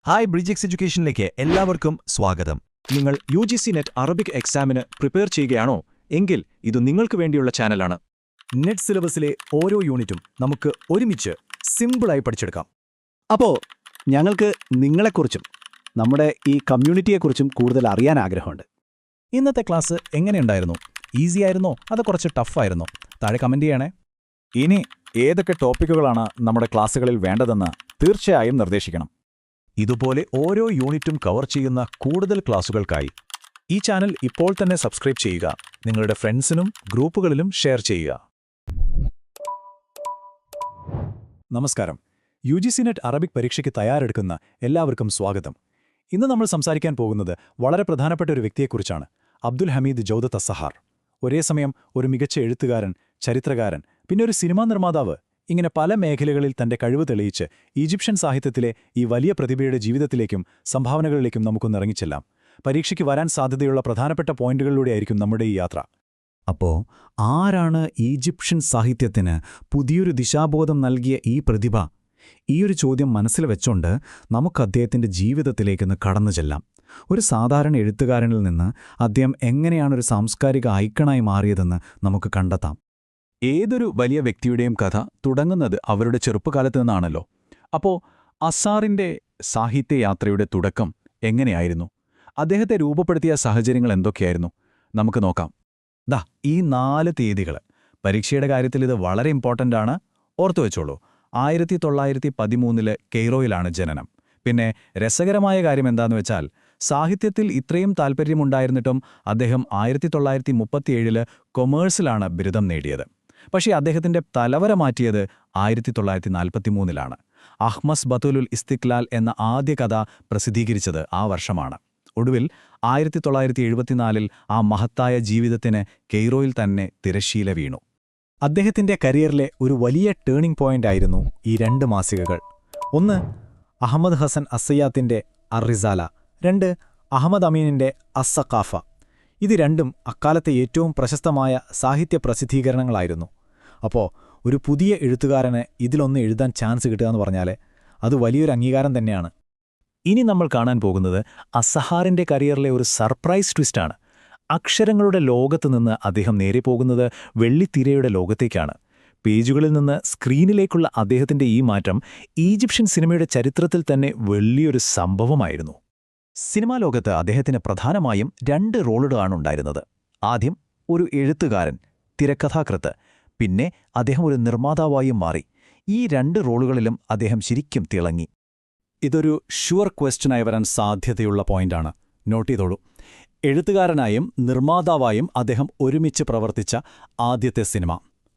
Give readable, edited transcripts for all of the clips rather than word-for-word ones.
Hi bridge എഡ്യൂക്കേഷനിലേക്ക് എല്ലാവർക്കും സ്വാഗതം. നിങ്ങൾ UGC നെറ്റ് അറബിക് എക്സാമിന് പ്രിപ്പയർ ചെയ്യുകയാണോ? എങ്കിൽ ഇത് നിങ്ങൾക്ക് വേണ്ടിയുള്ള ചാനലാണ്. നെറ്റ് സിലബസിലെ ഓരോ യൂണിറ്റും നമുക്ക് ഒരുമിച്ച് സിമ്പിളായി പഠിച്ചെടുക്കാം. അപ്പോൾ ഞങ്ങൾക്ക് നിങ്ങളെക്കുറിച്ചും നമ്മുടെ ഈ കമ്മ്യൂണിറ്റിയെക്കുറിച്ചും കൂടുതൽ അറിയാൻ ആഗ്രഹമുണ്ട്. ഇന്നത്തെ ക്ലാസ് എങ്ങനെയുണ്ടായിരുന്നു? ഈസി ആയിരുന്നോ അതോ കുറച്ച് ടഫായിരുന്നോ? താഴെ കമന്റ് ചെയ്യണേ. ഇനി ഏതൊക്കെ ടോപ്പിക്കുകളാണ് നമ്മുടെ ക്ലാസ്സുകളിൽ വേണ്ടതെന്ന് തീർച്ചയായും നിർദ്ദേശിക്കണം. ഇതുപോലെ ഓരോ യൂണിറ്റും കവർ ചെയ്യുന്ന കൂടുതൽ ക്ലാസുകൾക്കായി ഈ ചാനൽ ഇപ്പോൾ തന്നെ സബ്സ്ക്രൈബ് ചെയ്യുക. നിങ്ങളുടെ ഫ്രണ്ട്സിനും ഗ്രൂപ്പുകളിലും ഷെയർ ചെയ്യുക. നമസ്കാരം. UGC നെറ്റ് അറബിക് പരീക്ഷയ്ക്ക് തയ്യാറെടുക്കുന്ന എല്ലാവർക്കും സ്വാഗതം. ഇന്ന് നമ്മൾ സംസാരിക്കാൻ പോകുന്നത് വളരെ പ്രധാനപ്പെട്ട ഒരു വ്യക്തിയെക്കുറിച്ചാണ്. അബ്ദുൽ ഹമീദ് ജൗദത്ത് അസ്സഹാർ. ഒരേ സമയം ഒരു മികച്ച എഴുത്തുകാരൻ, ചരിത്രകാരൻ, പിന്നെ ഒരു സിനിമാ നിർമ്മാതാവ്, ഇങ്ങനെ പല മേഖലകളിൽ തന്റെ കഴിവ് തെളിയിച്ച് ഈജിപ്ഷ്യൻ സാഹിത്യത്തിലെ ഈ വലിയ പ്രതിഭയുടെ ജീവിതത്തിലേക്കും സംഭാവനകളിലേക്കും നമുക്കൊന്നിറങ്ങിച്ചെല്ലാം. പരീക്ഷയ്ക്ക് വരാൻ സാധ്യതയുള്ള പ്രധാനപ്പെട്ട പോയിന്റുകളിലൂടെയായിരിക്കും നമ്മുടെ ഈ യാത്ര. അപ്പോൾ ആരാണ് ഈജിപ്ഷ്യൻ സാഹിത്യത്തിന് പുതിയൊരു ദിശാബോധം നൽകിയ ഈ പ്രതിഭ? ഈയൊരു ചോദ്യം മനസ്സിൽ വെച്ചുകൊണ്ട് നമുക്ക് അദ്ദേഹത്തിന്റെ ജീവിതത്തിലേക്കൊന്ന് കടന്നു ചെല്ലാം. ഒരു സാധാരണ എഴുത്തുകാരനിൽ നിന്ന് അദ്ദേഹം എങ്ങനെയാണൊരു സാംസ്കാരിക ഐക്കണായി മാറിയതെന്ന് നമുക്ക് കണ്ടെത്താം. ഏതൊരു വലിയ വ്യക്തിയുടെയും കഥ തുടങ്ങുന്നത് അവരുടെ ചെറുപ്പകാലത്ത് നിന്നാണല്ലോ. അപ്പോൾ അസ്സാറിന്റെ സാഹിത്യയാത്രയുടെ തുടക്കം എങ്ങനെയായിരുന്നു? അദ്ദേഹത്തെ രൂപപ്പെടുത്തിയ സാഹചര്യങ്ങൾ എന്തൊക്കെയായിരുന്നു? നമുക്ക് നോക്കാം. ഈ 4 തീയതികൾ പരീക്ഷയുടെ കാര്യത്തിൽ ഇത് വളരെ ഇമ്പോർട്ടൻ്റ് ആണ്. ഓർത്തു വെച്ചോളൂ. 1913 കെയ്റോയിലാണ് ജനനം. പിന്നെ രസകരമായ കാര്യം എന്താന്ന് വെച്ചാൽ, സാഹിത്യത്തിൽ ഇത്രയും താൽപ്പര്യമുണ്ടായിരുന്നിട്ടും അദ്ദേഹം 1937 കൊമേഴ്സിലാണ് ബിരുദം നേടിയത്. പക്ഷേ അദ്ദേഹത്തിന്റെ തലവര മാറ്റിയത് 1943 അഹ്മസ് ബത്തുലുൽ ഇസ്തിക്ലാൽ എന്ന ആദ്യ കഥ പ്രസിദ്ധീകരിച്ചത് ആ വർഷമാണ്. ഒടുവിൽ 1974 ആ മഹത്തായ ജീവിതത്തിന് കെയ്റോയിൽ തന്നെ തിരശ്ശീല വീണു. അദ്ദേഹത്തിന്റെ കരിയറിലെ ഒരു വലിയ ടേണിംഗ് പോയിന്റായിരുന്നു ഈ 2 മാസികകൾ. ഒന്ന് അഹമ്മദ് ഹസൻ അസ്സയ്യാത്തിന്റെ അർ-റിസാല, 2 അഹമ്മദ് അമീനിന്റെ അസ്-സഖാഫ. ഇത് രണ്ടും അക്കാലത്തെ ഏറ്റവും പ്രശസ്തമായ സാഹിത്യ പ്രസിദ്ധീകരണങ്ങളായിരുന്നു. അപ്പോൾ ഒരു പുതിയ എഴുത്തുകാരന് ഇതിലൊന്ന് എഴുതാൻ ചാൻസ് കിട്ടുക എന്ന് പറഞ്ഞാൽ അത് വലിയൊരു അംഗീകാരം തന്നെയാണ്. ഇനി നമ്മൾ കാണാൻ പോകുന്നത് അസ്സഹാറിന്റെ കരിയറിലെ ഒരു സർപ്രൈസ് ട്വിസ്റ്റാണ്. അക്ഷരങ്ങളുടെ ലോകത്ത് നിന്ന് അദ്ദേഹം നേരെ പോകുന്നത് വെള്ളിത്തിരയുടെ ലോകത്തേക്കാണ്. പേജുകളിൽ നിന്ന് സ്ക്രീനിലേക്കുള്ള അദ്ദേഹത്തിന്റെ ഈ മാറ്റം ഈജിപ്ഷ്യൻ സിനിമയുടെ ചരിത്രത്തിൽ തന്നെ വലിയൊരു സംഭവമായിരുന്നു. സിനിമാ ലോകത്ത് അദ്ദേഹത്തിന് പ്രധാനമായും 2 റോളുകളാണ് ഉണ്ടായിരുന്നത്. ആദ്യം ഒരു എഴുത്തുകാരൻ, തിരക്കഥാകൃത്ത്, പിന്നെ അദ്ദേഹം ഒരു നിർമ്മാതാവായും മാറി. ഈ 2 റോളുകളിലും അദ്ദേഹം ശരിക്കും തിളങ്ങി. ഇതൊരു ഷുവർ ക്വസ്റ്റ്യനായി വരാൻ സാധ്യതയുള്ള പോയിന്റാണ്. നോട്ട് ചെയ്തോളൂ. എഴുത്തുകാരനായും നിർമ്മാതാവായും അദ്ദേഹം ഒരുമിച്ച് പ്രവർത്തിച്ച ആദ്യത്തെ സിനിമ,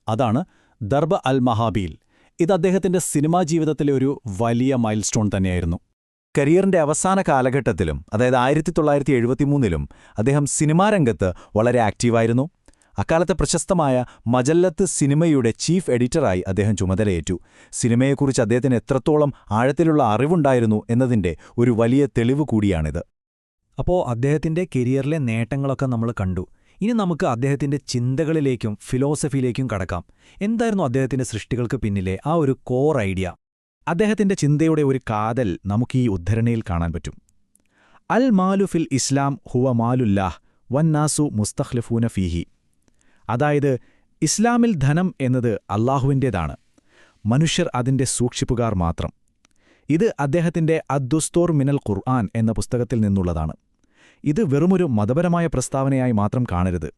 അതാണ് ദർബ് അൽ മഹാബീൽ. ഇത് അദ്ദേഹത്തിന്റെ സിനിമാ ജീവിതത്തിലെ ഒരു വലിയ മൈൽസ്റ്റോൺ തന്നെയായിരുന്നു. കരിയറിന്റെ അവസാന കാലഘട്ടത്തിലും, അതായത് 1973 അദ്ദേഹം സിനിമാരംഗത്ത് വളരെ ആക്റ്റീവായിരുന്നു. അക്കാലത്തെ പ്രശസ്തമായ മജല്ലത്ത് സിനിമയുടെ ചീഫ് എഡിറ്ററായി അദ്ദേഹം ചുമതലയേറ്റു. സിനിമയെക്കുറിച്ച് അദ്ദേഹത്തിന് എത്രത്തോളം ആഴത്തിലുള്ള അറിവുണ്ടായിരുന്നു എന്നതിന്റെ ഒരു വലിയ തെളിവ് കൂടിയാണിത്. അപ്പോൾ അദ്ദേഹത്തിന്റെ കരിയറിലെ നേട്ടങ്ങളൊക്കെ നമ്മൾ കണ്ടു. ഇനി നമുക്ക് അദ്ദേഹത്തിന്റെ ചിന്തകളിലേക്കും ഫിലോസഫിയിലേക്കും കടക്കാം. എന്തായിരുന്നു അദ്ദേഹത്തിന്റെ സൃഷ്ടികൾക്ക് പിന്നിലെ ആ ഒരു കോർ ഐഡിയ? അദ്ദേഹത്തിന്റെ ചിന്തയുടെ ഒരു കാതൽ നമുക്ക് ഈ ഉദ്ധരണിയിൽ കാണാൻ പറ്റും. അൽ മാലു ഫിൽ ഇസ്ലാം ഹുവ മാലുല്ലാഹ് വന്നാസു മുസ്തഖ്ലിഫൂന ഫീഹി. അതായത് ഇസ്ലാമിൽ ധനം എന്നത് അല്ലാഹുവിൻ്റേതാണ്, മനുഷ്യർ അതിന്റെ സൂക്ഷിപ്പുകാർ മാത്രം. ഇത് അദ്ദേഹത്തിന്റെ അദ്ദുസ്തൂർ മിനൽ ഖുർആൻ എന്ന പുസ്തകത്തിൽ നിന്നുള്ളതാണ്. ഇത് വെറുമൊരു മതപരമായ പ്രസ്താവനയായി മാത്രം കാണരുത്.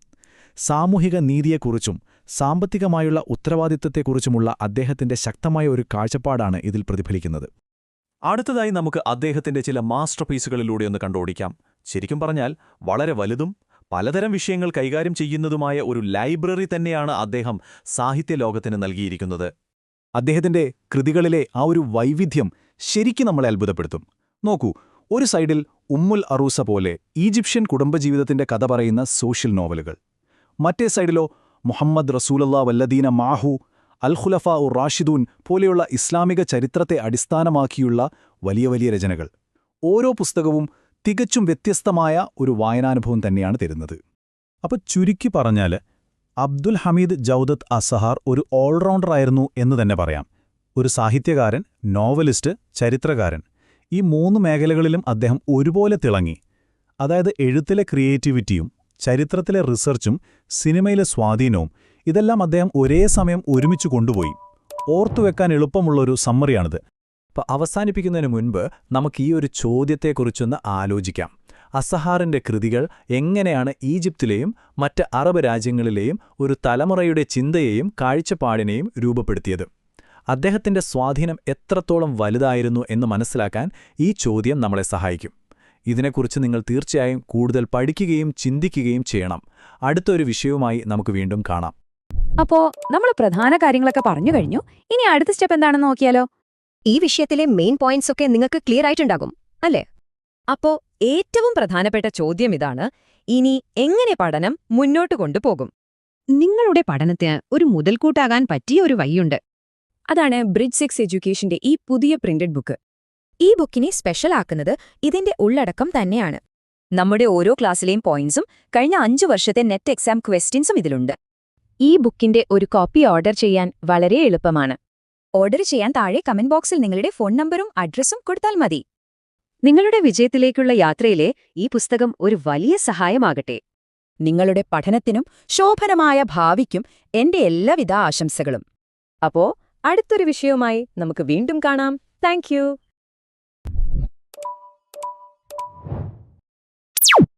സാമൂഹിക നീതിയെക്കുറിച്ചും സാമ്പത്തികമായുള്ള ഉത്തരവാദിത്തത്തെക്കുറിച്ചുമുള്ള അദ്ദേഹത്തിന്റെ ശക്തമായ ഒരു കാഴ്ചപ്പാടാണ് ഇതിൽ പ്രതിഫലിക്കുന്നത്. അടുത്തതായി നമുക്ക് അദ്ദേഹത്തിന്റെ ചില മാസ്റ്റർ പീസുകളിലൂടെ ഒന്ന് കണ്ടോടിക്കാം. ശരിക്കും പറഞ്ഞാൽ വളരെ വലുതും പലതരം വിഷയങ്ങൾ കൈകാര്യം ചെയ്യുന്നതുമായ ഒരു ലൈബ്രറി തന്നെയാണ് അദ്ദേഹം സാഹിത്യലോകത്തിന് നൽകിയിരിക്കുന്നത്. അദ്ദേഹത്തിന്റെ കൃതികളിലെ ആ ഒരു വൈവിധ്യം ശരിക്കും നമ്മളെ അത്ഭുതപ്പെടുത്തും. നോക്കൂ, ഒരു സൈഡിൽ ഉമ്മുൽ അറൂസ പോലെ ഈജിപ്ഷ്യൻ കുടുംബജീവിതത്തിന്റെ കഥ പറയുന്ന സോഷ്യൽ നോവലുകൾ, മറ്റേ സൈഡിലോ മുഹമ്മദ് റസൂലുള്ളാ വല്ലദീന മാഹു, അൽ ഖുലഫാ ഉർ റാഷിദൂൻ പോലെയുള്ള ഇസ്ലാമിക ചരിത്രത്തെ അടിസ്ഥാനമാക്കിയുള്ള വലിയ വലിയ രചനകൾ. ഓരോ പുസ്തകവും തികച്ചും വ്യത്യസ്തമായ ഒരു വായനാനുഭവം തന്നെയാണ് തരുന്നത്. അപ്പോൾ ചുരുക്കി പറഞ്ഞാൽ അബ്ദുൽ ഹമീദ് ജൗദത്ത് അസ്സഹാർ ഒരു ഓൾറൗണ്ടറായിരുന്നു എന്ന് തന്നെ പറയാം. ഒരു സാഹിത്യകാരൻ, നോവലിസ്റ്റ്, ചരിത്രകാരൻ, ഈ 3 മേഖലകളിലും അദ്ദേഹം ഒരുപോലെ തിളങ്ങി. അതായത് എഴുത്തിലെ ക്രിയേറ്റിവിറ്റിയും ചരിത്രത്തിലെ റിസർച്ചും സിനിമയിലെ സ്വാധീനവും ഇതെല്ലാം അദ്ദേഹം ഒരേ സമയം ഒരുമിച്ച് കൊണ്ടുപോയി. ഓർത്തുവെക്കാൻ എളുപ്പമുള്ളൊരു സമ്മറിയാണിത്. അപ്പോൾ അവസാനിപ്പിക്കുന്നതിന് മുൻപ് നമുക്ക് ഈ ഒരു ചോദ്യത്തെക്കുറിച്ചൊന്ന് ആലോചിക്കാം. അസ്സഹാറിന്റെ കൃതികൾ എങ്ങനെയാണ് ഈജിപ്തിലെയും മറ്റ് അറബ് രാജ്യങ്ങളിലെയും ഒരു തലമുറയുടെ ചിന്തയെയും കാഴ്ചപ്പാടിനെയും രൂപപ്പെടുത്തിയത്? അദ്ദേഹത്തിന്റെ സ്വാധീനം എത്രത്തോളം വലുതായിരുന്നു എന്ന് മനസ്സിലാക്കാൻ ഈ ചോദ്യം നമ്മളെ സഹായിക്കും. ഇതിനെക്കുറിച്ച് നിങ്ങൾ തീർച്ചയായും കൂടുതൽ പഠിക്കുകയും ചിന്തിക്കുകയും ചെയ്യണം. അടുത്തൊരു വിഷയവുമായി നമുക്ക് വീണ്ടും കാണാം. അപ്പോ നമ്മൾ പ്രധാന കാര്യങ്ങളൊക്കെ പറഞ്ഞു കഴിഞ്ഞു. ഇനി അടുത്ത സ്റ്റെപ്പ് എന്താണെന്ന് നോക്കിയാലോ? ഈ വിഷയത്തിലെ മെയിൻ പോയിന്റ്സ് ഒക്കെ നിങ്ങൾക്ക് ക്ലിയർ ആയിട്ടുണ്ടാകും അല്ലേ? അപ്പോ ഏറ്റവും പ്രധാനപ്പെട്ട ചോദ്യം ഇതാണ്: ഇനി എങ്ങനെ പഠനം മുന്നോട്ട് കൊണ്ടുപോകും? നിങ്ങളുടെ പഠനത്തിന് ഒരു മുതൽക്കൂട്ടാകാൻ പറ്റിയ ഒരു വഴിയുണ്ട്. അതാണ് ബ്രിഡ്ജ് 6 എഡ്യൂക്കേഷന്റെ ഈ പുതിയ പ്രിന്റഡ് ബുക്ക്. ഈ ബുക്കിനെ സ്പെഷ്യൽ ആക്കുന്നത് ഇതിന്റെ ഉള്ളടക്കം തന്നെയാണ്. നമ്മുടെ ഓരോ ക്ലാസ്സിലെയും പോയിന്റ്സും കഴിഞ്ഞ 5 വർഷത്തെ നെറ്റ് എക്സാം ക്വസ്റ്റ്യൻസും ഇതിലുണ്ട്. ഈ ബുക്കിന്റെ ഒരു കോപ്പി ഓർഡർ ചെയ്യാൻ വളരെ എളുപ്പമാണ്. ഓർഡർ ചെയ്യാൻ താഴെ കമന്റ് ബോക്സിൽ നിങ്ങളുടെ ഫോൺ നമ്പറും അഡ്രസ്സും കൊടുത്താൽ മതി. നിങ്ങളുടെ വിജയത്തിലേക്കുള്ള യാത്രയിലെ ഈ പുസ്തകം ഒരു വലിയ സഹായമാകട്ടെ. നിങ്ങളുടെ പഠനത്തിനും ശോഭനമായ ഭാവിക്കും എന്റെ എല്ലാവിധ ആശംസകളും. അപ്പോ അടുത്തൊരു വിഷയവുമായി നമുക്ക് വീണ്ടും കാണാം. Thank you.